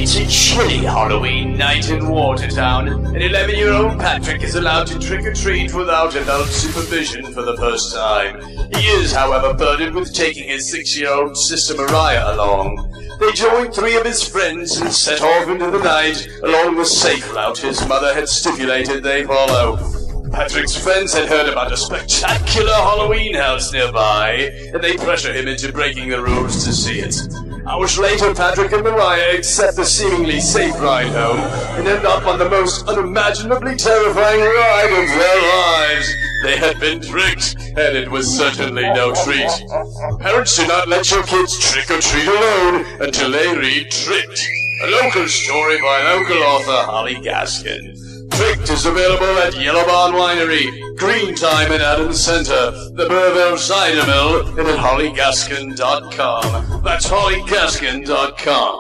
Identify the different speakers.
Speaker 1: It's a chilly Halloween night in Watertown, and 11-year-old Patrick is allowed to trick-or-treat without adult supervision for the first time. He is, however, burdened with taking his 6-year-old sister Mariah along. They join 3 of his friends and set off into the night along the safe route his mother had stipulated they follow. Patrick's friends had heard about a spectacular Halloween house nearby, and they pressure him into breaking the rules to see it. Hours later, Patrick and Mariah accept the seemingly safe ride home and end up on the most unimaginably terrifying ride of their lives. They had been tricked, and it was certainly no treat. Parents, do not let your kids trick-or-treat alone until they read Tricked, a local story by local author Holly Gaskin. Tricked is available at Yellow Barn Winery, Green Time in Adams Center, the Burville Cider Mill, and at hollygaskin.com. That's hollygaskin.com.